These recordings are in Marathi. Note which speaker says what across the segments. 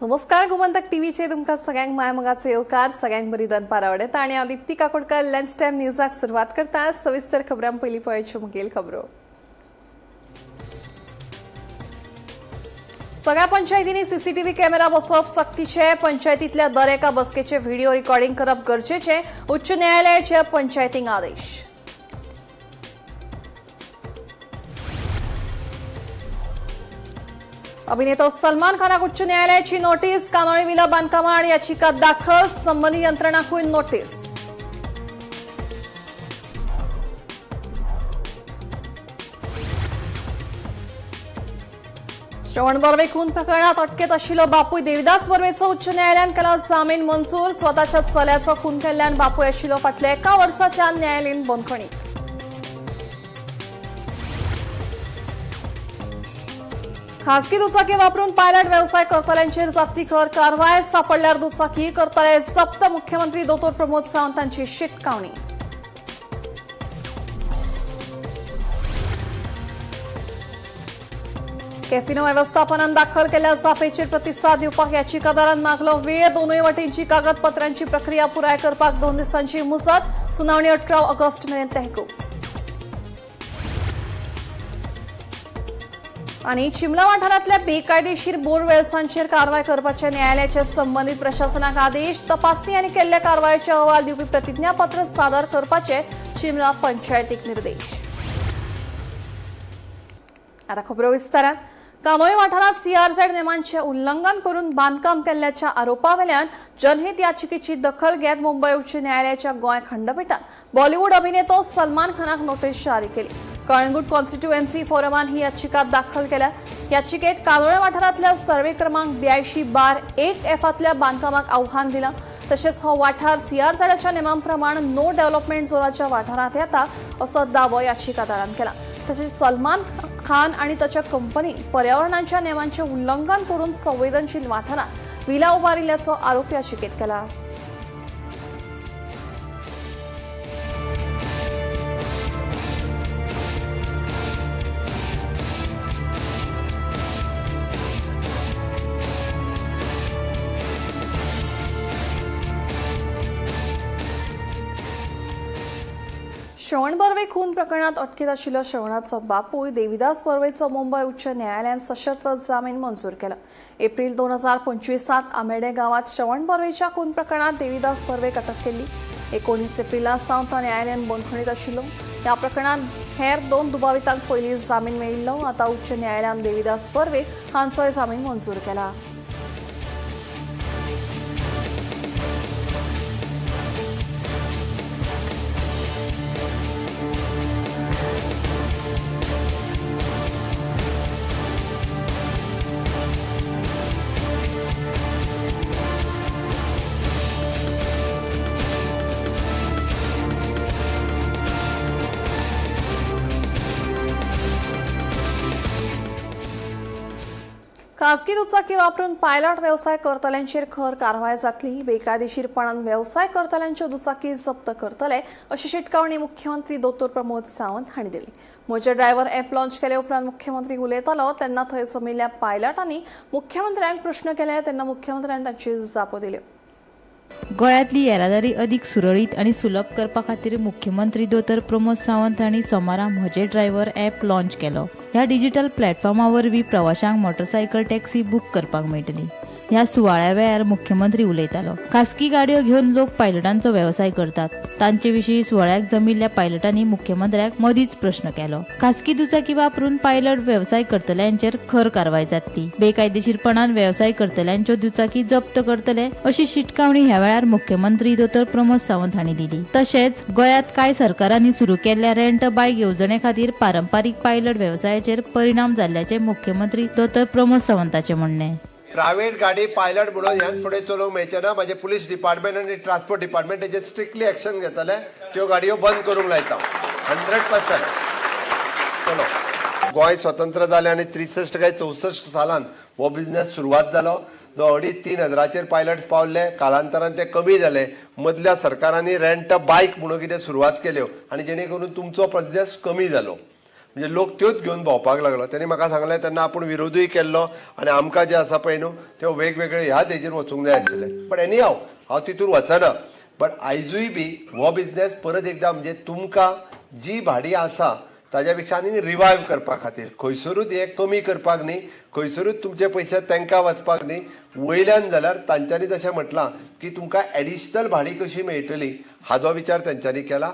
Speaker 1: नमस्कार गोमंतक टीव्हीचे तुमका सगळ्यांक मायमगाचे येवकार सगळ्यांक बरी दनपार आवडत आणि हांव दीप्ती काकोडकर लंच टाइम न्यूजाक सुरवात करता। सविस्तर खबरां पयलीं पळोवच्यो मुखेल खबरो। सगळ्या पंचायतींनी सीसीटीव्ही कॅमेरा बसवप सक्तीचे। पंचायतींतल्या दर एका बसकेचे व्हिडिओ रिकॉर्डिंग करप गरजेचे। उच्च न्यायालयाचे पंचायतींक आदेश। अभिनेता सलमान खानाक उच्च न्यायालयाची नोटीस। कानोळी विला बांदकामा आड याचिका दाखल। संबंधित यंत्रणांकूय नोटीस। श्रवण बर्वे खून प्रकरणात अटकेत आशिल्लो बापूय देविदास बर्वेचो उच्च न्यायालयान केला जामीन मंजूर। स्वताच्या चल्याचो खून केल्ल्यान बापूय आशिल्लो फाटल्या 1 वर्साच्या न्यायालयीन बंदखणीत। खासगी दुचाकी वापरून पायलट व्यवसाय करतल्यांचेर जाती कर कारवाय। सापडल्यार दुचाकी करतले जप्त। मुख्यमंत्री दो. प्रमोद सावंतांची शिटकावणी। कॅसिनो व्यवस्थापनान दाखल केल्ल्या जापेचेर प्रतिसाद दिवपाक याचिकादारान मागलो वेळ। दोनूय वटेंची कागदपत्रांची प्रक्रिया पुराय करपाक 2 दिसांची मुजत। सुनावणी 18 ऑगस्ट मेरेन तहकूब। आणि चिमला वाठारांतल्या बेकायदेशीर बोरवेल्सांचेर कारवाय करपाचे न्यायालयाचे संबंधित प्रशासनाक आदेश। तपासणी आनी केल्ल्या कारवायेचे अहवाल दिवपी प्रतिज्ञापत्र सादर करपाचे चिमला पंचायतीक निर्देश। आता खबरो विस्तारान। कानोळी वाठारांत सीआरझेड नेमांचे उल्लंघन करून बांदकाम केल्ल्याच्या आरोपावेल्यान जनहित याचिकेची दखल घेत मुंबय उच्च न्यायालयाच्या गोंय खंडपीठान बॉलिवूड अभिनेतो सलमान खानाक नोटीस जारी केली। कळंगूट कॉन्स्टिट्युएन्सी फोरमान ही याचिका दाखल केल्या। याचिकेत कानोळे वाठारांतल्या सर्वे क्रमांक 82/1F बांदकामाक आव्हान दिला। तसेच हो वाठार सीआरझेडच्या नेमांप्रमाण नो डेव्हलपमेंट झोनाच्या वाठारांत येता असो दावो याचिकादारान केला। तसेच सलमान खान आणि त्याच्या कंपनी पर्यावरणाच्या नेमांचे उल्लंघन करून संवेदनशील वाठारांत विला उबारिल्ल्याचो आरोप याचिकेत केला। श्रवण बर्वे खून प्रकरणात अटकेत आशिल्लो श्रवणाचो बापूय देविदास बर्वेचो मुंबय उच्च न्यायालयान सशर्त जामीन मंजूर केला। एप्रिल 2025 आमेडे गावात श्रवण बर्वेच्या खून प्रकरणात देविदास बर्वेक अटक केली। 19 एप्रिला सावन तो न्यायालयान बंदखणीत आशिल्लो। या प्रकरणात हेर 2 दुबावितांक पयलीं जामीन मेळिल्लो। आता उच्च न्यायालयान देविदास बर्वे हांचोय जामीन मंजूर केला। खासगी दुचाकी वापरून पायलट व्यवसाय करतल्यांचेर खर कारवाय जातली। बेकायदेशीरपणान व्यवसाय करतल्यांच्यो दुचाकी जप्त करतले अशी शिटकावणी मुख्यमंत्री दो. प्रमोद सावंत हांणी दिली। म्हजे ड्रायव्हर ॲप लॉन्च केले उपरांत मुख्यमंत्री उलयतालो तेन्ना थंय जमिल्ल्या पायलटांनी मुख्यमंत्र्यांक प्रश्न केले तेन्ना मुख्यमंत्र्यान तांची जापो दिल्यो।
Speaker 2: गोंयांतली येरादारी अदीक सुरळीत आनी सुलभ करपा खातीर मुख्यमंत्री दो. प्रमोद सावंत हांणी सोमारा म्हजे ड्रायव्हर ॲप लॉन्च केलो। ह्या डिजिटल प्लॅटफॉर्मा वरवीं प्रवाशांक मोटरसायकल टॅक्सी बूक करपाक मेळटली। ह्या सुवाळ्या वेळार मुख्यमंत्री उलयतालो। खासगी गाडयो घेवन लोक पायलटांचो व्यवसाय करतात। तांचे विशीं सुवाळ्याक जमिल्ल्या पायलटांनी मुख्यमंत्र्याक मदींच प्रश्न केलो। खासगी दुचाकी वापरून पायलट व्यवसाय करतल्यांचेर खर कारवाय जातली। बेकायदेशीरपणान व्यवसाय करतल्यांच्यो दुचाकी जप्त करतले अशी शिटकावणी ह्या वेळार मुख्यमंत्री दो. प्रमोद सावंत हांणी दिली। तशेंच गोंयांत कांय सरकारांनी सुरू केल्ल्या रेंट बायक येवजणे खातीर पारंपारीक पायलट व्यवसायाचेर परिणाम जाल्ल्याचे मुख्यमंत्री दो. प्रमोद सावंतांचें म्हणणें।
Speaker 3: प्रायव्हेट गाडी पायलट म्हणून ह्याच फुडें चलोवंक मेळचे ना। माझे पुलीस डिपार्टमेंट आनी ट्रान्सपोर्ट डिपार्टमेंट हेजेर स्ट्रिक्टली एक्शन घेतले। त्यो गाडयो बंद करूंक लायता 100%। चलो गोंय स्वतंत्र जालें आनी 63 काय 64 सालान हो बिझनेस सुरवात जालो। 2-3 हजाराचेर पायलट्स पावले। कालांतरान ते कमी जाले। मदल्या सरकारांनी रेंट बायक म्हणून कितें सुरवात केल्यो आनी जेणे करून तुमचो बिझनेस कमी जालो। म्हणजे लोक त्योच घेवन भोंवपाक लागलो. तेणी म्हाका सांगलें तेन्ना आपूण विरोधूय केल्लो आनी आमकां जे आसा पळय न्हू त्यो वेगवेगळे ह्या तेजेर वचूंक जाय आशिल्लें. बट एनी हांव तितून वचना. बट आयजूय बी हो बिझनेस परत एकदां म्हणजे तुमकां जी भाडी आसा ताज्या पेक्षा आनी रिवायव करपा खातीर खंयसरूच हे कमी करपाक न्ही, खंयसरूच तुमचे पयशे तांकां वचपाक न्ही. वयल्यान जाल्यार तांच्यांनी जशें म्हटलां की तुमकां एडिशनल भाडी कशी मेळटली हाचो विचार तेंच्यांनी केला.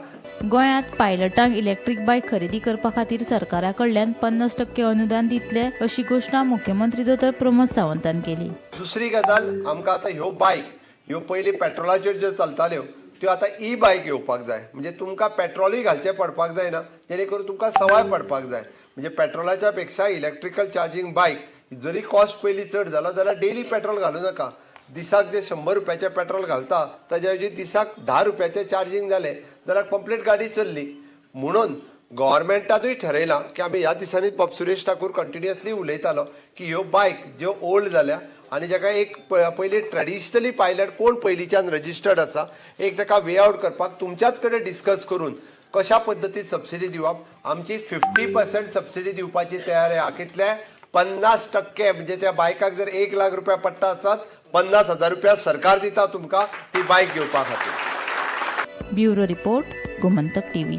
Speaker 2: गोंयांत पायलटांक इलेक्ट्रीक बायक खरेदी करपा खातीर सरकारा कडल्यान 50% अनुदान दितले अशी घोशणा मुख्यमंत्री दोतोर प्रमोद सावंतान केली.
Speaker 3: दुसरी गजाल आमकां आतां ह्यो बायक ह्यो पयलीं पेट्रोलाचेर ज्यो चलताल्यो त्यो आतां ई बायक येवपाक जाय. म्हणजे तुमकां पेट्रोलूय घालचें पडपाक जायना, जेणे करून तुमकां सवाय पडपाक जाय. म्हणजे पेट्रोलाच्या पेक्षा इलेक्ट्रिकल चार्जिंग बायक जरी कॉस्ट पयलीं चड जालो जाल्यार डेली पेट्रोल घालूं नाका. दिसाक जे 100 रुपयाचें पेट्रोल घालता ताच्या ऐवजी दिसाक 10 रुपयाचें चार्जिंग जालें जाल्यार कंप्लीट गाडी चल्ली. म्हणून गव्हर्मेंटानूय ठरयलां की आमी ह्या दिसांनी बाब सुरेश ठाकूर कंटिन्युअसली उलयतालो की ह्यो बायक ज्यो ओल्ड जाल्या आनी जाका एक पयलीं ट्रेडिशनली पायलट कोण पयलींच्यान रजिस्टर्ड आसा एक ताका वे आवट करपाक तुमच्याच कडेन डिस्कस करून कशा पद्दतीन सबसिडी दिवप. आमची 50% सबसिडी दिवपाची तयारी आहा. कितले 50% म्हणजे त्या बायकाक जर 1 लाख रुपया पडटा आसात 50,000 रुपया सरकार दिता तुमकां ती बायक घेवपा खातीर.
Speaker 2: Bureau report, Gomantak TV.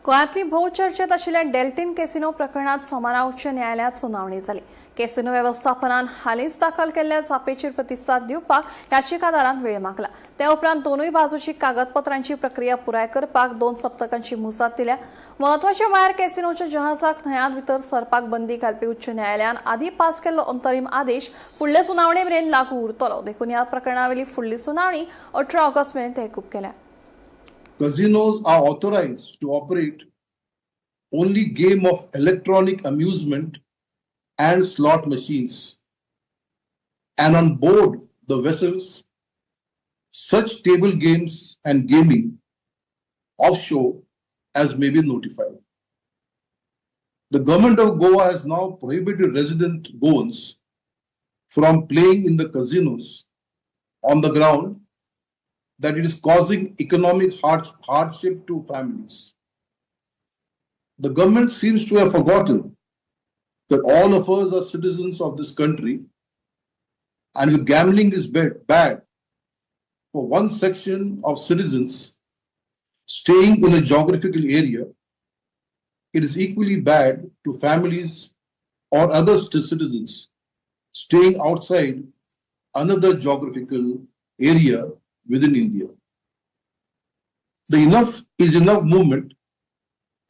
Speaker 1: गोंयांतली भोवचर्चेत आशिल्ल्या डेल्टिन कॅसिनो प्रकरणात सोमारा उच्च न्यायालयात सुनावणी जाली. कॅसिनो वेवस्थापनान हालींच दाखल केल्ल्या जापेचेर प्रतिसाद दिवपाक याचिकादारान वेळ मागला. ते उपरांत दोनूय बाजूची कागदपत्रांची प्रक्रिया पुराय करपाक 2 सप्तकांची मुसत दिल्या. म्हत्वाचे म्हळ्यार कॅसिनोच्या जहाजाक न्हंयांत भितर सरपाक बंदी घालपी उच्च न्यायालयान आदी पास केल्लो अंतरीम आदेश फुडले सुनावणे मेरेन लागू उरतलो. देखून ह्या प्रकरणावेली फुडली सुनावणी 18 ऑगस्ट मेरेन तहकूब केल्या.
Speaker 4: Casinos are authorized to operate only game of electronic amusement and slot machines, and on board the vessels, such table games and gaming offshore as may be notified. The government of Goa has now prohibited resident Goans from playing in the casinos on the ground that it is causing economic hardship to families. The government seems to have forgotten that all of us are citizens of this country, and if gambling is bad for one section of citizens staying in a geographical area, it is equally bad to families or other citizens staying outside another geographical area within India. The Enough is Enough movement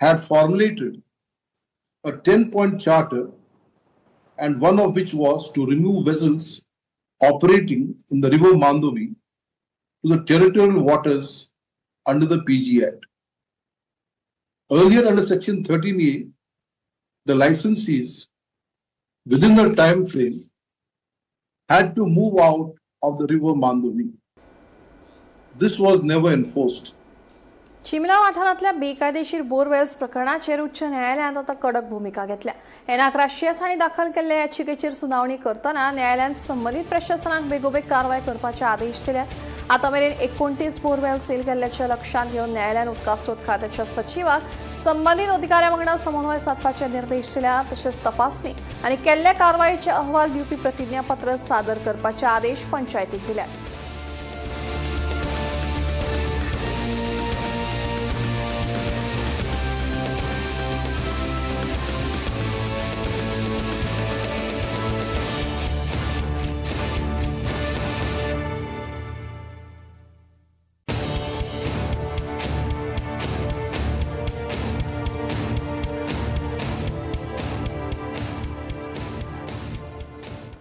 Speaker 4: had formulated a 10-point charter, and one of which was to remove vessels operating in the river Mandovi to the territorial waters under the PG Act. Earlier, under Section 13A, the licensees within the time frame had to move out of the river Mandovi. This was never enforced.
Speaker 1: चिमला वाठारांतल्या बेकायदेशीर बोरवेल्स प्रकरणाचेर उच्च न्यायालयान आता कडक भूमिका घेतल्या. एनाक राष्ट्रीय दाखल केल्ल्या याचिकेचेर सुनावणी करतना न्यायालयान संबंधित प्रशासनाक बेगोबेग कारवाय करपाचे आदेश दिले. आता मेरेन 29 बोरवेल सील केल्ल्याचे लक्षात घेवन न्यायालयान उदका स्रोत खात्याच्या सचिवाक संबंधित अधिकाऱ्या वांगडा समन्वय साधपाचे निर्देश दिल्या. तशेंच तपासणी आनी केल्ल्या कारवायेचे अहवाल दिवपी प्रतिज्ञापत्र सादर करपाचे आदेश पंचायतीक दिल्या.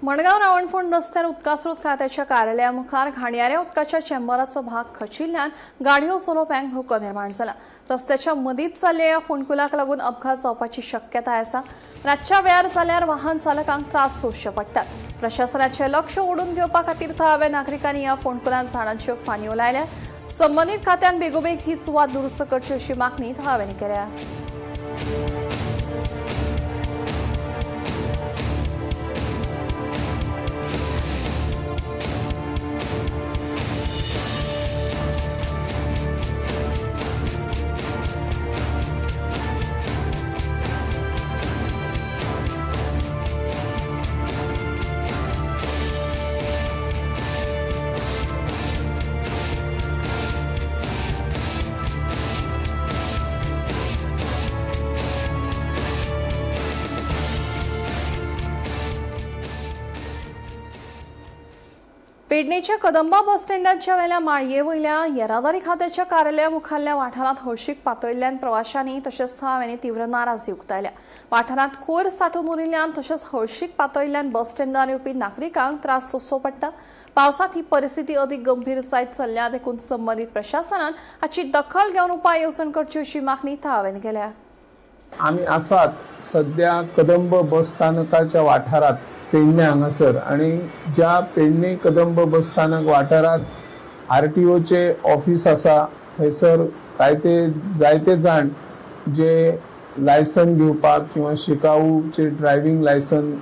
Speaker 1: मडगाव रावणफोंड रस्त्यार उदका स्रोत खात्याच्या कार्यालया मुखार घाणयाऱ्या उदकाच्या चेंबराचो भाग खचिल्ल्यान गाडयो चलोवप्यांक धोको निर्माण जाला. रस्त्याच्या मदींच चल्ल्या ह्या फोंडकुलाक लागून अपघात जावपाची शक्यताय आसा. रातच्या वेळार जाल्यार वाहन चालकांक त्रास सोंसचे पडटात. प्रशासनाचे लक्ष ओडून घेवपा खातीर थळाव्या नागरिकांनी ह्या फोंडकुलांत झाडांच्यो फांन्यो लायल्या. संबंधीत खात्यान बेगोबेग ही सुवात दुरुस्त करची अशी मागणी थळाव्यांनी केल्या. पेडणेच्या कदंबा बस स्टँडाच्या वेल्या माळये वयल्या येरादारी खात्याच्या कार्यालया मुखाल्ल्या वाठारात हळशीक पातळिल्ल्यान प्रवाशांनी तशेंच थळाव्यांनी तीव्र नाराजी उक्तायल्या। वाठारात कोयर साठून उरिल्ल्यान तशेंच हळशीक पातळिल्ल्यान बस स्टँडार येवपी नागरिकांक त्रास सोंसचो पडटा। पावसात ही परिस्थिती अदीक गंभीर जायत चल्ल्या देखून संबंधित प्रशासनान हाची दखल घेवन उपाय येवजण करची अशी मागणी थळाव्यांनी केल्या।
Speaker 5: आम्ही आसात सध्या कदंब बस स्थानकाच्या वाठारात पेडणे हांगासर आणि ज्या पेडणे कदंब बस स्थानक वाठारात RTOचे ऑफिस आसा थंयसर जायते जाण जे लायसन घेवपाक किंवा शिकाऊचे ड्रायव्हिंग लायसन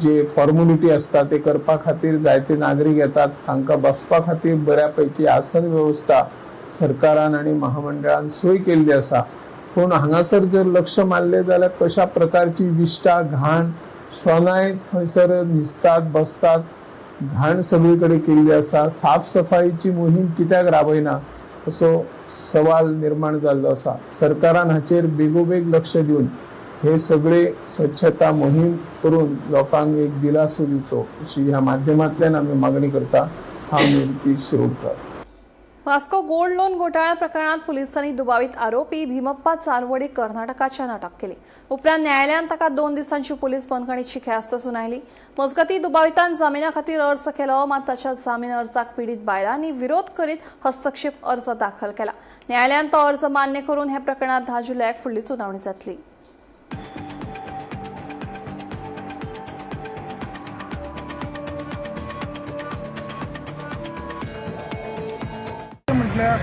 Speaker 5: जे फॉर्मॅलिटी असता ते करपा खातीर जायते नागरीक येतात। तांकां बसपा खातीर बऱ्यापैकी आसन व्यवस्था सरकारान आणि महामंडळान सोय केल्ली आसा। पूण हांगासर जर लक्ष मारले जाल्यार कशा प्रकारची विश्टा घाण सोनाय थंयसर न्हिसतात बसतात, घाण सगळीकडे केल्ली आसा। साफ सफाईची मोहीम कित्याक राबयना असो सवाल निर्माण जाल्लो आसा। सरकारान हाचेर बेगोबेग लक्ष दिवन हे सगळे स्वच्छता मोहीम करून लोकांक एक दिलासो दिवचो अशी ह्या माध्यमांतल्यान आमी मागणी करता। हांव निवृत्ती शिरोडकर।
Speaker 1: वास्को गोल्ड लोन घोटाळ्या प्रकरणात पोलिसांनी दुबावित आरोपी भीमप्पा चालवडी कर्नाटकाच्यान अटक केली। उपरांत न्यायालयान ताका 2 दिसांची पोलीस बंदखणीची ख्यास्त सुनायली। मजगती दुबावितान जामिना खातीर अर्ज केलो, मात ताच्या जामीन अर्जाक पीडित बायलांनी विरोध करीत हस्तक्षेप अर्ज दाखल केला। न्यायालयान तो अर्ज मान्य करून हे प्रकरणात 10 जुलयाक फुडली सुनावणी जातली।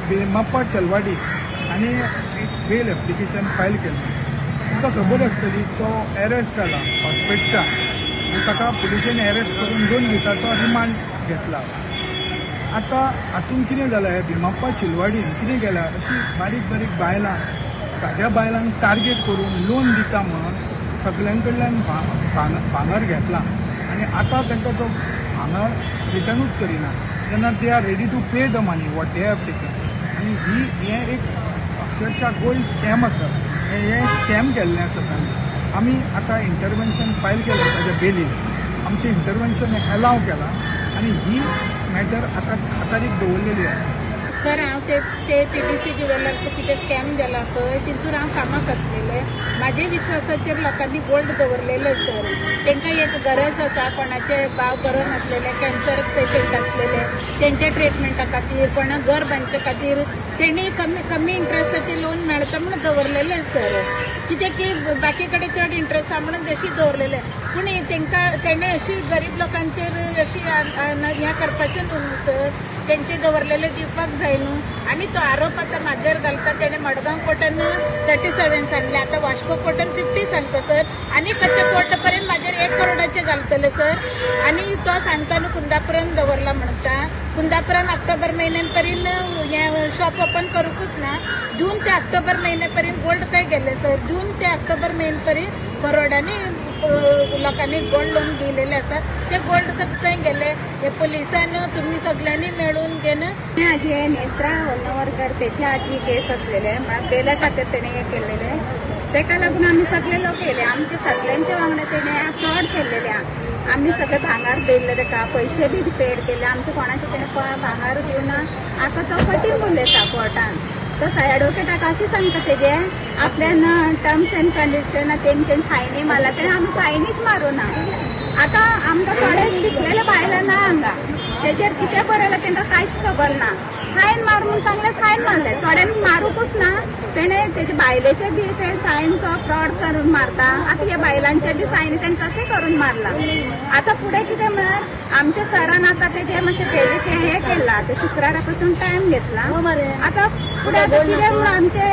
Speaker 6: भीमप्पा चलवाडी आणि एक बेल ॲप्लिकेशन फायल केलं। तुमकां खबर आसतली तो अरेस्ट जाला हॉस्पिटलचा आणि ताका पुलिशेन अरेस्ट करून 2 दिसाचो रिमांड घेतला। आता हातून कितें जालां, हे भीमप्पा चिलवाडीन कितें केलां, अशी बारीक बारीक बायलां साद्या बायलांक टार्गेट करून लोन दिता म्हणून सगळ्यां कडल्यान भांगर घेतला आणि आता तांकां तो भांगर रिटर्नूच करिना। तेन्ना they are ready to pay the money what they have taken. आणि हे एक अक्षरशः गोल्ड स्कॅम आसा, हे स्कॅम केल्लें आसा तांणी। आमी आतां इंटरव्हेन्शन फायल केलें ताच्या बेलीन, आमचें इंटरव्हेन्शन अलाव केलां आणि ही मॅटर आतां हातारीक दवरलेली आसा।
Speaker 7: सर हांव ते PDC ज्युवेलर्स कितें स्कॅम जाला पळय तितून हांव कामाक आसलेलें। म्हाजे विश्वासाचेर लोकांनी गोल्ड दवरलेले सर। तांकां एक गरज आसा, कोणाचे भाव बरो नासलेले, कॅन्सर पेशंट आसलेले, तेंच्या ट्रिटमेंटा खातीर, कोणा घर बांदचे खातीर तेणी कमी इंट्रस्टाचे लोन मेळटा म्हणून दवरलेले सर। कित्याक की बाकी कडेन चड इंट्रस्ट आसा म्हणून तशी दवरलेले, पूण तेणें अशी गरीब लोकांचेर अशी हें करपाचें न्हू सर। तेंचे दवरलेले दिवपाक जाय न्हू। आनी तो आरोप आतां म्हाजेर घालता, तेणें मडगांव कोर्टान 37 सांगले, आतां वास्को कोर्टान 50 सांगता सर। आनी कच्चे कोर्ट पर्यंत म्हाजेर 1 करोडाचे घालतले सर। आनी तो सांगता न्हू कुंदापुरान दवरला म्हणटा। कुंदापुरान ऑक्टोबर म्हयन्यान पर्यंत हें शॉप ओपन करूंकूच ना। जून ते ऑक्टोबर म्हयने पर्यंत गोल्ड थंय गेले सर। जून ते ऑक्टोबर म्हयने पर्यंत करोडांनी लोकांनी गोल्ड लोन दिलेले आसा, ते गोल्ड सगळे थंय गेले। हे पुलिसान तुम्ही सगळ्यांनी मेळून घेन
Speaker 8: आजी नेत्रा होल्नावरकर तेच्या आजी केस असलेले बेला खात्यात तेणे हे केलेले, तेका लागून आम्ही सगळे लोक येले, आमचे सगळ्यांचे वांगडा तेणे फ्रॉड केलेले। आम्ही सगळे भांगार दिले, तेका पैसे बी पेड केले, आमचे कोणाचे तेणे भांगार दिवन आता तो फटींग उलयता कोर्टान। तसं ॲडव्होकेटाक अशी सांगता तेजे आपल्यान टर्म्स अँड कंडिशन तेंच्यान सायनी मारला, तेणे आमी सायनीच मारूं ना। आता आमकां थोडे शिकलेले बायलां ना हांगा, तेजेर कितें बरयलें तेंकां कांयच खबर ना। सायन मार म्हणून सांगले, सायन मारले, थोड्यांनी मारूंकूच ना। तेणे तेजे बायलेचे बी ते सायन तो फ्रॉड करून मारता। आता हे बायलांचे बी सायनी तेणे तशें करून मारला। आता पुढे कितें म्हळ्यार आमच्या सरान आता तेजे मातशें पेजेचें हें केलां, ते शुक्रारा पासून टायम घेतला। आता फुडें कितें म्हणून आमचे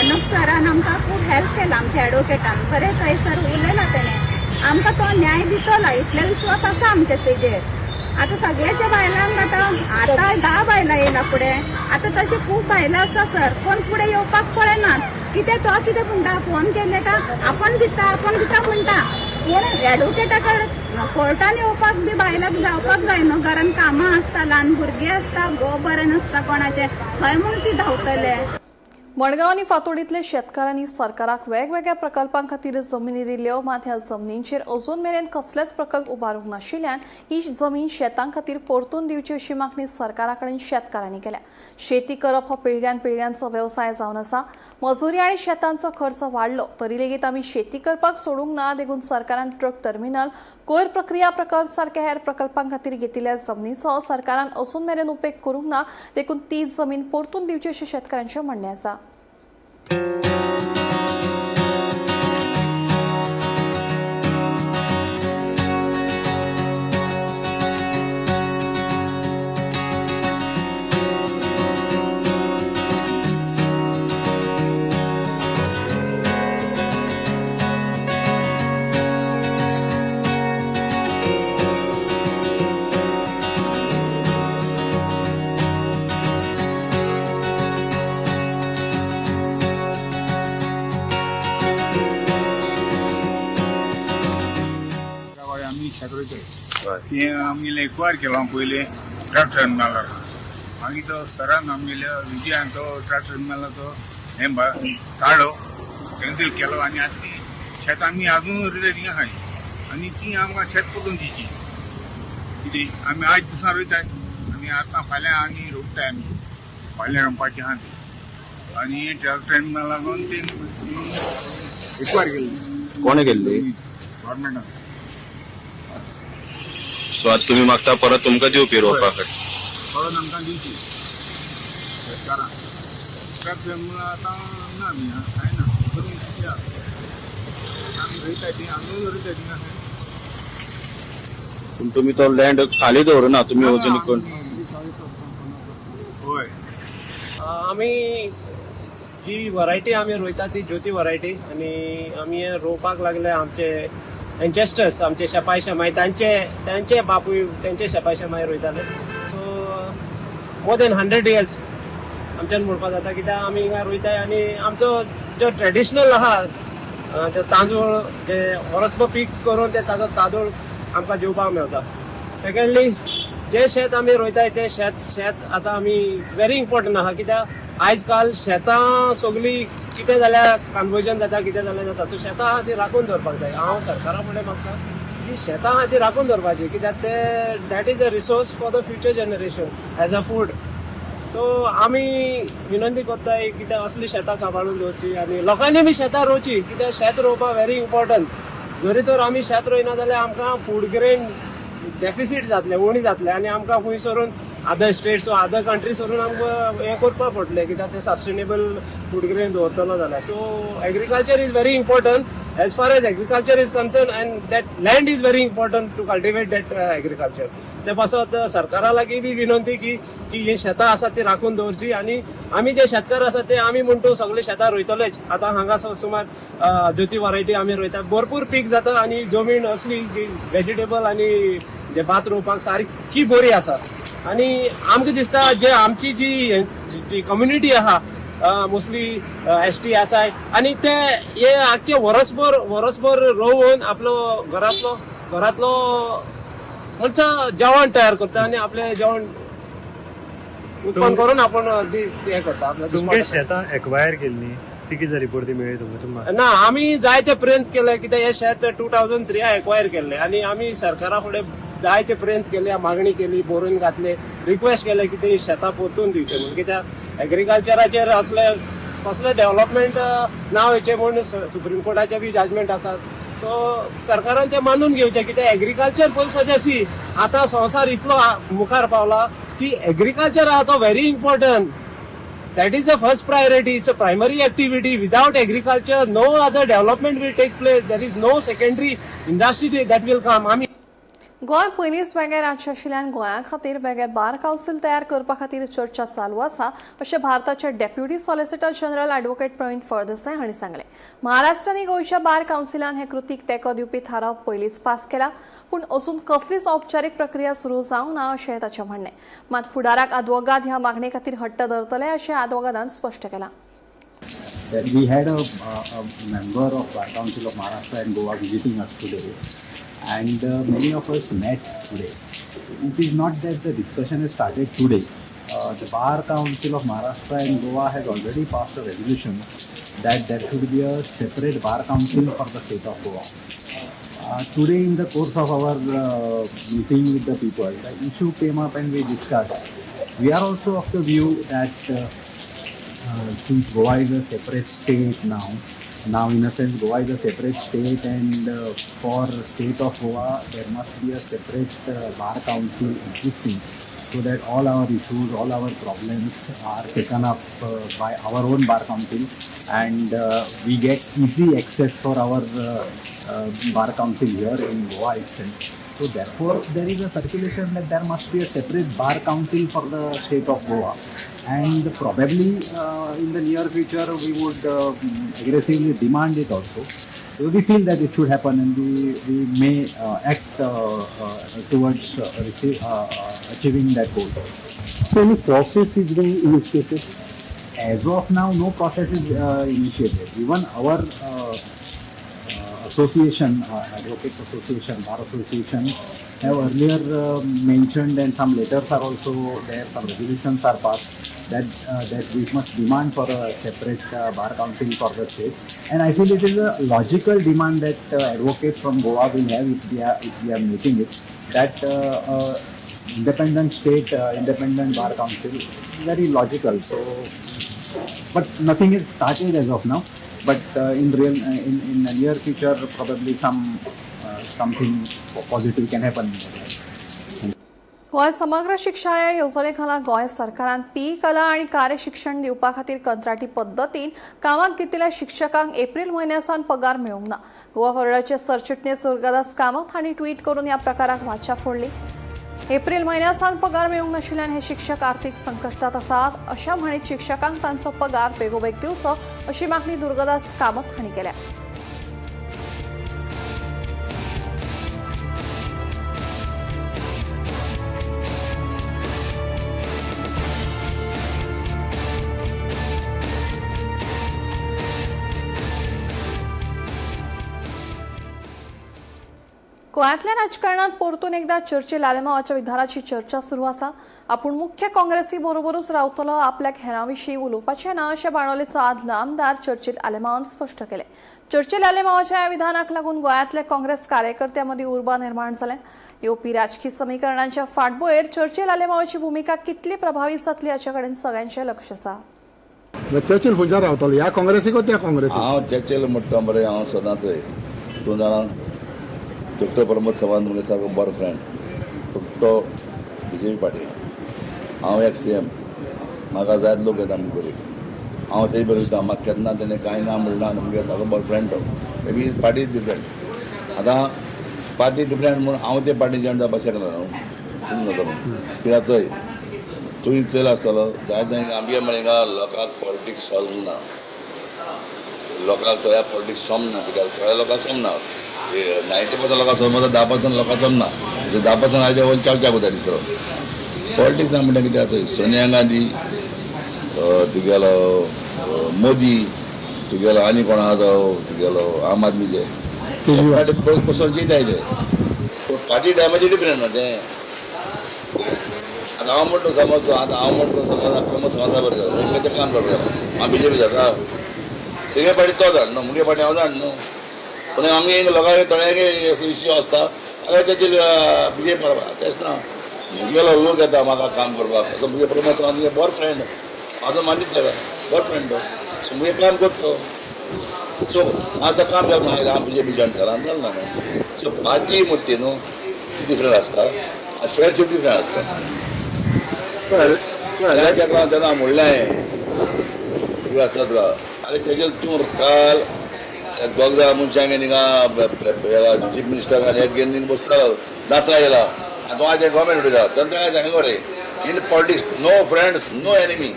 Speaker 8: अनुप सरान आमकां खूब हेल्प केला, आमच्या ॲडव्होकेटान बरें थंयसर उलयला तेणें आमकां तो न्याय दितलो, इतले विश्वास आसा आमचे तेजेर। आता सगळ्याच्या बायलांक आता 10 बायलां येयला फुडें, आता तशी खूब बायलां आसा सर, कोण फुडें येवपाक पळयनात। कितें तो कितें म्हणटा, फोन केले का आपण दिता म्हणटा, पूण ॲडव्होकेटा कडेन कोर्टान येवपाक बी बायलांक जावपाक जाय न्हू, घरान कामां आसता, ल्हान भुरगीं आसता, घोव बरें नासता कोणाचें, थंय म्हूण ती धांवतले।
Speaker 1: मडगांव आनी फातोर्डेंतल्या शेतकारांनी सरकाराक वेगवेगळ्या प्रकल्पां खातीर जमिनी दिल्ल्यो, मात ह्या जमनींचेर अजून मेरेन कसलेच प्रकल्प उबारूंक नाशिल्ल्यान ही जमीन शेतां खातीर परतून दिवची अशी मागणी सरकारा कडेन शेतकारांनी केल्या. शेती करप हो पिळग्यान पिळग्यांचो व्यवसाय जावन आसा. मजुरी आनी शेतांचो खर्च वाडलो तरी लेगीत आमी शेती करपाक सोडूंक ना. देखून सरकारान ट्रक टर्मिनल, कोयर प्रक्रिया प्रकल्प सारख्या हेर प्रकल्पां खातीर घेतिल्ल्या जमनीचो सरकारान अजून मेरेन उपेग करूंक ना. देखून ती जमीन परतून दिवची अशें शेतकारांचें म्हणणें आसा.
Speaker 9: शेत रोयताय ते आमगेले एक्वायर केलो पयले ट्रक टर्मिनलार मागीर तो सरान आमगेल्या विजयान तो ट्रक टर्मिनलाचो हे काडलो कॅन्सील केलो आनी आतां ती शेत आमी आजून रोयताय थिंगा आहाय आनी ती आमकां शेत परतून दिची कितें आमी आज दिसा रोयताय आनी आतां फाल्यां आनी रोयताय आमी फाल्यां रोवपाचें आहा तें आनी ट्रक टर्मिनल लागून ते एक्वायर केल्ली.
Speaker 10: कोणे केल्ली?
Speaker 9: गव्हर्मेंटान.
Speaker 10: सो आता तुम्ही मागता परत तुमकां दिवपी रोवपा खातीर?
Speaker 9: परत आमकां दिवची शेतकारांक. ट्रक टर्मिनल आतां ना न्ही कांय ना करून कित्याक आमी रोयताय ती आमी रोयताय थिंगा.
Speaker 10: पूण तुमी तो लँड खाली दवरना, तुमी वचून कोण?
Speaker 9: होय.
Speaker 11: आमी जी वरायटी आमी रोयता ती ज्योती वरायटी आनी आमी हे रोवपाक लागले आमचे एन्चेस्टर्स, आमचे शेपाय शेमाय तांचे बापूय तेंचे शेपाय शेमाय रोयताले. सो मोर देन 100 years आमच्यान म्हणपाक जाता कित्याक आमी हिंगा रोयताय आनी आमचो जो ट्रेडिशनल आहा जे तांदूळ जे वर्सभर पीक करून ते ताजो तांदूळ आमकां जेवपाक मेळटा. सेकंडली जे शेत आमी रोयताय ते शेत आतां आमी व्हेरी इम्पॉर्टंट आहा कित्याक आयज काल शेतां सगळीं कितें जाल्यार कन्वर्जन जाता कितें जाल्यार जाता. सो शेतां आहा ती राखून दवरपाक जाय. हांव सरकारा फुडें मागता की शेतां आहा ती राखून दवरपाची कित्याक ते that is a resource for the future generation as a food. So आमी विनंती करताय कित्याक असली शेतां सांबाळून दवरची आनी लोकांनी बी शेतां रोवची कित्याक शेत रोवपाक व्हेरी इम्पॉर्टंट. जरी तर आमी शेत रोयना जाल्यार आमकां फूड ग्रेन डेफिसीट जातले, उणी जातले आनी आमकां खंय सरून अदर स्टेट्स वा अदर कंट्रीज वरून आमकां हें करपाक पडटलें कित्याक ते सस्टेनेबल फूड ग्रेन दवरतलो जाल्यार. So agriculture is very important as far as agriculture is concern and that land is very important to cultivate that agriculture. ते पासत सरकारा लागीं बी विनंती की ही शेतां आसात ती राखून दवरची आनी आमी जे शेतकार आसात ते आमी म्हणटू सगळे शेतां रोयतलेच. आतां हांगा सुमार ज्योती वरायटी आमी रोयता, भरपूर पीक जाता आनी जमीन असली की व्हेजिटेबल आनी जे भात रोवपाक सारकी बरी आसा. आनी आमकां दिसता जे आमची जी कम्युनिटी आहा मोस्टली ST आसाय आनी ते हे आख्खे वर्सभर रोवन आपलो घरातलो म्हणजे जेवण तयार करता आनी आपले जेवण उत्पन्न करून आपण हे करता.
Speaker 12: तुमगे शेतां एक्वायर केल्ली ती कितें जाली परती मेळ्ळी तुमकां?
Speaker 11: ना, आमी जायते प्रयत्न केले कित्याक हे शेत 2003 एक्वायर केल्ले आनी आमी सरकारा फुडें जायते प्रयत्न केले, मागणी केली, बरोवन घातले, रिक्वेस्ट केले की ते शेतां परतून दिवचे म्हणून कित्याक एग्रीकल्चराचेर असले कसले डेव्हलपमेंट ना वयचे म्हणून सुप्रीम कोर्टाचे बी जजमेंट आसात. सो सरकारान ते मानून घेवचे कित्याक एग्रीकल्चर पयलीं सद्यासी आतां संवसार इतलो मुखार पावला की एग्रीकल्चर आहा तो very important. That is the first priority. It's a primary activity. Without agriculture, no other development will take place. There is no secondary industry that will come. I mean,
Speaker 1: Goa पयलींच वेगळें राज्य आशिल्ल्यान गोंया खातीर वेगळे बार कावन्सील तयार करपा खातीर चर्चा चालू आसा अशें भारताचे deputy solicitor general advocate Pravin Phaldesai हांणी सांगलें. महाराष्ट्र आनी गोंयच्या बार कावन्सिलान हे कृतीक तेंको दिवपी थाराव पयलींच पास केला पूण अजून कसलीच औपचारीक प्रक्रिया सुरू जावंक ना अशें ताचें म्हणणें. मात फुडाराक आदवोगाद ह्या मागणे खातीर हट्ट धरतले अशें आदवोगादान स्पश्ट केलां.
Speaker 13: We had a member of Bar Council of Maharashtra and Goa visiting us today, and many of us met today. It is not that the discussion has started today. the Bar Council of Maharashtra and Goa has already passed a resolution that there should be a separate Bar Council for the state of Goa. Today, in the course of our meeting with the people, the issue came up and we discussed. We are also of the view that since Goa is a separate state now in a sense Goa is a separate state, and for state of Goa there must be a separate Bar Council existing, so that all our issues, all our problems are taken up by our own Bar Council, and we get easy access for our Bar Council here in Goa itself. So therefore there is a circulation that there must be a separate Bar Council for the state of Goa, and probably in the near future we would aggressively demand it also. So we feel that it should happen, and we may act towards achieving that goal.
Speaker 5: So any process is being initiated?
Speaker 13: As of now, no process is initiated. Even our association, Advocates Association, Bar Association, have earlier mentioned, and some letters are also there, some resolutions are passed, that we must demand for a separate Bar Council for the state. And I feel it is a logical demand that advocates from Goa will have if we are making it, that independent state, independent Bar Council, very logical. So, but nothing is started as of now. But in the near future, probably something positive can happen.
Speaker 1: Goa समग्र शिक्षा या येवजणे खाला गोंय सरकारान पी कला आणि कार्य शिक्षण दिवपा खातीर कंत्राटी पद्दतीन कामाक घेतिल्ल्या शिक्षकांक एप्रिल म्हयन्यासान पगार मेळूंक ना. गोवा फॉरवर्डाचे सरचिटणीस दुर्गादास कामत हांणी ट्वीट करून ह्या प्रकाराक वाचा फोडली. एप्रिल म्हयन्यासान पगार मेळूंक नाशिल्ल्यान हे शिक्षक आर्थीक संकश्टात आसात अशा म्हणीत शिक्षकांक तांचो पगार बेगोबेग दिवचो अशी मागणी दुर्गादास कामत हांणी केल्या. गोंयांतल्या राजकारणात परतून एकदा चर्चिल आलेमावाच्या विधानाची चर्चा सुरू आसा. आपूण मुख्य काँग्रेसी बरोबरूच रावतलो, आपल्याक हेरांविशीं उलोवपाचें ना अशें बाणोलेचो आदलो आमदार चर्चिल आलेमावान स्पश्ट केलें. चर्चिल आलेमावाच्या ह्या विधानाक लागून गोंयांतल्या काँग्रेस कार्यकर्त्यां मदीं उर्बा निर्माण जालें. येवपी राजकीय समीकरणांच्या फाटभुंयेर चर्चिल आलेमावाची भुमिका कितली प्रभावी जातली हाचे कडेन सगळ्यांचें लक्ष आसा.
Speaker 6: चर्चिल खंयच्या रावतलो, ह्या काँग्रेसीक त्या काँग्रेसीक?
Speaker 14: हांव चर्चिल म्हणटा मरे, हांव सदांच 2 जाणां डॉक्टर प्रमोद सावंत म्हगे सारको बरो फ्रेंड, तो BJP पार्टी. हांव एक CM, म्हाका जायत लोक येता आमचे बरोबर, हांव तेजे बरोबर वयता. म्हाका केन्ना तेणें कांय ना म्हणना. म्हगे सारको बरो फ्रेंड तो. May be party different. आतां पार्टी डिफरंट म्हणून हांव ते पार्टी जॉयन जावपाक शकना न्हू. कित्याक तुवें चल आसतलो जायत आमगे मरे हिंगा लोकांक पॉलिटिक्स सोल्व ना, लोकांक थोड्या पॉलिटिक्स सोमना. कित्याक थोड्या लोकांक सोमना, 90% लोकांक समजता, 10% लोकांक जमना. 10% आयच्या वयर चर्चा कोता दिसलो. पॉलिटिक्स म्हणटा कित्याक सोनिया गांधी, तुगेलो मोदी, तुगेलो आनी कोण आहा तो, तुगेलो आम आदमीचे पार्टी कसो जिताय ते पार्टी टायमाचेर डिफरंट ना तें. आतां हांव म्हणटा समज, आतां हांव म्हणटा समज प्रमोद सावंता बरें जाता, खंयचें काम करता, हांव BJP जाता. तुगे पार्टी तो जाण न्हू, मुगे पार्टी हांव जाण न्हू. पूण आमी लोकांक थोड्यांक इश्यू आसता, हांगा तेजेर BJP करपाक तेच ना. मुगेलो लोक येता म्हाका काम करपाक. आतां मुगे प्रमोद सावंत मुगे बरो फ्रेंड, म्हाजो मानीत जाता, बरो फ्रेंड तो. सो मुगे काम करता. सो आतां काम जावंक ना, हांव BJP जॉयन केला जालें न्हू. सो पार्टी म्हणटी न्हू डिफरंट आसता, फ्रेंडशीप डिफरंट आसता. तेन्ना म्हणलें कितें आसता तुका, आरे तेजेर तूं काल दोग जाणां मनशांक हिंगा चीफ मिनिस्टरान एक घेवन बसतालो, नाचला गेला. आतां तूं आयज गव्हर्मेंट उडयता, तेन्ना ताका सांगलें रे, in politics no friends no enemy.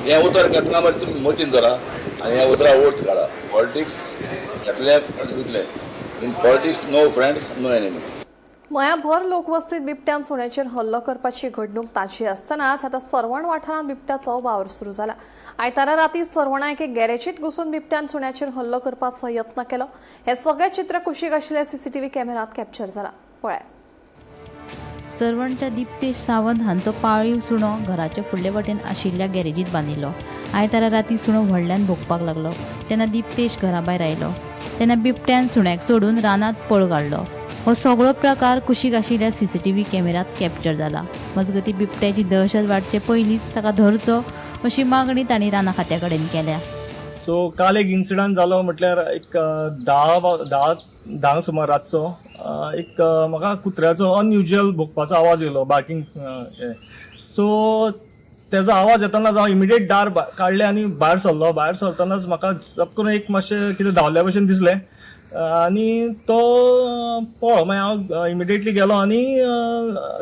Speaker 14: हें उतर घेतना मागीर तुमी मोतीन धरा आनी ह्या उतरा वोट काडा. पॉलिटिक्स घेतलें वयतलें. In politics no friends no enemy.
Speaker 1: मयाभर लोकवस्तीत बिबट्यान सुण्याचेर हल्लो करपाची घडणूक ताजी आसतनाच आता सरवण वाठारांत बिबट्याचो वावर सुरू जाला. आयतारा राती सरवणा एके गॅरेजीत घुसून बिबट्यान सुण्याचेर हल्लो करपाचो यत्न केलो. हे सगळे चित्र कुशीक आशिल्ल्या CCTV कॅमेरात कॅप्चर जाला. पळयात.
Speaker 2: सर्वणच्या दिप्तेश सावंत हांचो पाळीव सुणो घराच्या फुडले वटेन आशिल्ल्या गॅरेजीत बांदिल्लो. आयतारा राती सुणो व्हडल्यान भोगपाक लागलो. तेन्ना दिप्तेश घरा भायर आयलो. तेन्ना बिबट्यान सुण्याक सोडून रानात पळ काडलो. हो सगळो प्रकार कुशीक आशिल्ल्या CCTV कॅमेरात कॅप्चर जाला. मजगती बिबट्याची दहशत वाडचे पयलींच ताका धरचो अशी मागणी तांणी राना खात्या कडेन केल्या.
Speaker 12: सो काल एक इन्सिडंट जालो म्हटल्यार एक धा सुमार रातचो एक म्हाका कुत्र्याचो अनयुज्युअल भोगपाचो आवाज येयलो बार्किंग. सो तेजो आवाज येताना हांव इमिडिएट दार काडलें आनी भायर सरलो. भायर सरतानाच म्हाका झपकन एक मातशें कितें धांवल्या भशेन दिसलें आनी तो पळो. मागीर हांव इमिडिएटली गेलो आनी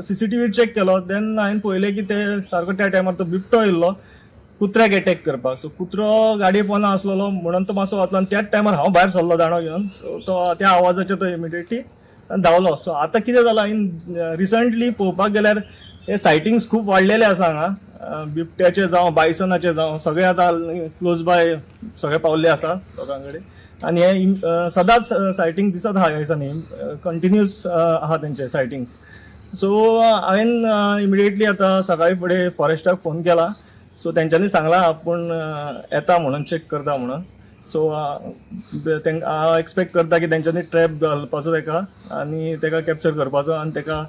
Speaker 12: CCTV चॅक केलो. देन हांवें पळयलें की ते सारको त्या टायमार तो बिबटो येयल्लो कुत्र्याक अटॅक करपाक. सो कुत्रो गाडये पोंदा आसलेलो म्हणून तो मातसो वाचलो आनी त्याच टायमार हांव भायर सरलो दांडो घेवन. सो तो त्या आवाजाचेर तो इमिडिएटली धांवलो. सो आतां कितें जालां हांवें रिसंटली पळोवपाक गेल्यार हे सायटिंग्स खूब वाडलेले आसा हांगा. बिबट्याचे जावं बायसनाचे जावं सगळे आतां क्लोज बाय सगळे पावल्ले आसा लोकां कडेन. आनी हे सदांच सायटींग दिसत आहा ह्या दिसांनी कंटिन्यूस आहा तेंचे सायटिंग्स. सो हांवें इमिडिएटली आतां सकाळी फुडें फॉरेस्टाक फोन केला. सो तेंच्यांनी सांगलां आपूण येता म्हणून चेक करता म्हणून. सो हांव एक्सपेक्ट करता की तेंच्यांनी ट्रॅप घालपाचो तेका आनी तेका कॅप्चर करपाचो आनी तेका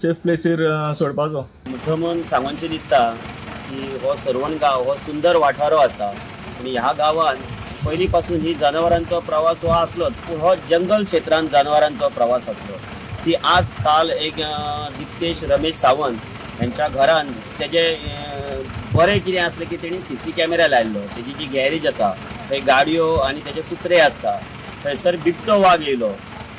Speaker 12: सेफ प्लेसीर सोडपाचो.
Speaker 11: मुद्दमून सांगूनशें दिसता की हो सर्वण गांव हो सुंदर वाठारो आसा आनी ह्या गांवांत पयलीं पासून ही जनावरांचो प्रवास हो आसलोच. पूण हो जंगल क्षेत्रांत जनावरांचो प्रवास आसलो. ती आज काल एक दिप्तेश रमेश सावंत यांच्या घरान तेजे बरें कितें आसलें की तेणी CC कॅमेरा लायल्लो. तेजी जी गॅरेज आसा थंय गाडयो आनी तेजे कुत्रे आसता. थंयसर बिबटो वाग येयलो.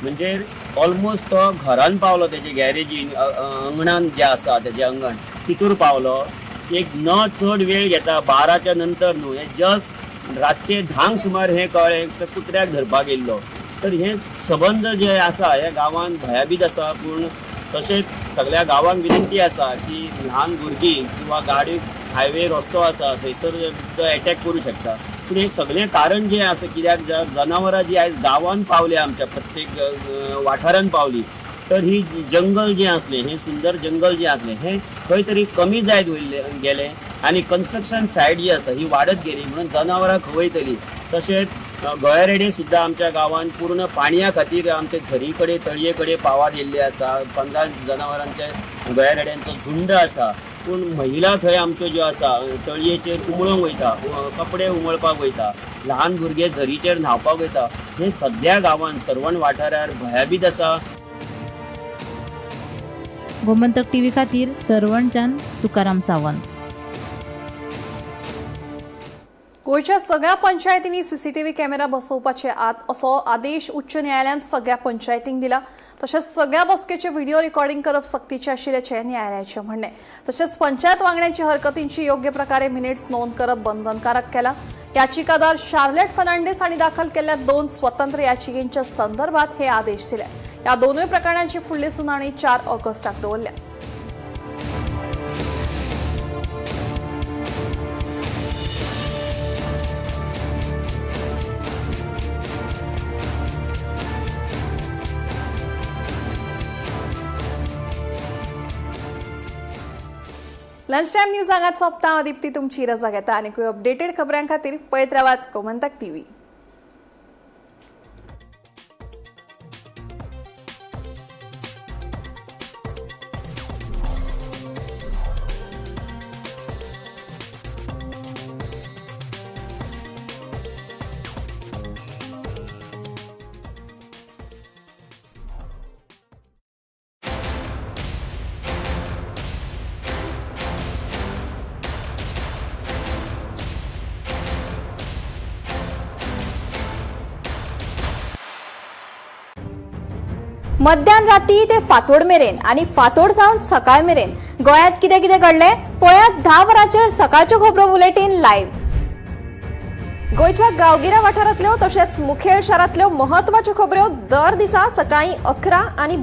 Speaker 11: म्हणजे ऑलमोस्ट तो घरान पावलो तेजे गॅरेजीन अंगणान जे आसा तेजें अंगण तितूर पावलो. एक न चड वेळ घेता 12च्या नंतर न्हू हे जस्ट रातचे 10 सुमार हे कळ्ळें तर कुत्र्याक धरपाक येयल्लो. तर हे सबंद जे आसा ह्या गांवांत भयाबीत आसा. पूण तशेंच सगळ्या गांवांक विनंती आसा की ल्हान भुरगीं किंवा गाडी हायवे रस्तो आसा थंयसर अटॅक करूं शकता. पूण हे सगळें कारण जें आसा कित्याक जनावरां जी आयज गांवांत पावल्या आमच्या प्रत्येक वाठारांत पावली तर ही जंगल जें आसलें हें सुंदर जंगल जें आसलें हें खंय तरी कमी जायत गेलें आनी कन्स्ट्रक्शन सायट जी आसा ही वाडत गेली म्हणून जनावरां खवयतलीं. तशेंच गळेरेडे सुद्दां आमच्या गांवांत पूर्ण पाणया खातीर आमचे झरी कडेन तळये कडेन पावात येयल्ले आसा. 15 जनावरांचे गळेरेड्यांचो झुंड आसा. पूण महिला थंय आमच्यो ज्यो आसा तळयेचेर उमळोंक वयता, कपडे उमळपाक वयता, ल्हान भुरगे झरीचेर न्हांवपाक वयता. हें सद्या गांवांत सर्वण वाठारार भयाबीत आसा.
Speaker 2: गोमंतक TV खातीर सर्वणच्यान तुकाराम सावंत.
Speaker 1: गोंयच्या सगळ्या पंचायतींनी CCTV कॅमेरा बसोवपाचे असो आदेश उच्च न्यायालयान सगळ्या पंचायतींक दिला. तशेंच सगळ्या बसकेचे व्हिडिओ रेकॉर्डिंग करप सक्तीचे आशिल्ल्याचे न्यायालयाचे म्हणणे. तशेंच पंचायत वांगड्यांची हरकतींची योग्य प्रकारे मिनिट्स नोंद करप बंधनकारक केला. याचिकादार शार्लेट फर्नांडीस हांणी दाखल केल्ल्या 2 स्वतंत्र याचिकेच्या संदर्भात हे आदेश दिले. या दोनूय प्रकरणांची फुडली सुनावणी 4 ऑगस्टाक दवरल्या. लंच टाइम न्यूज हांगाच सोंपता. हांव दिप्ती तुमची रजा घेता आनी अपडेटेड खबरां खातीर पळयत रावात गोमंतक TV.
Speaker 15: मध्यान राती ते फातोड मेरेन आणि फातोड सावन सकाळ मेरेन गोंयांत कितें कितें घडलें पळयात 10 वरांचेर सकाळच्यो खबरो बुलेटिन लायव्ह. गोंयच्या गांवगिऱ्या वाठारांतल्यो तशेंच मुखेल शारांतल्यो महत्वाच्यो खबरो दर दिसा सकाळीं 11 आनी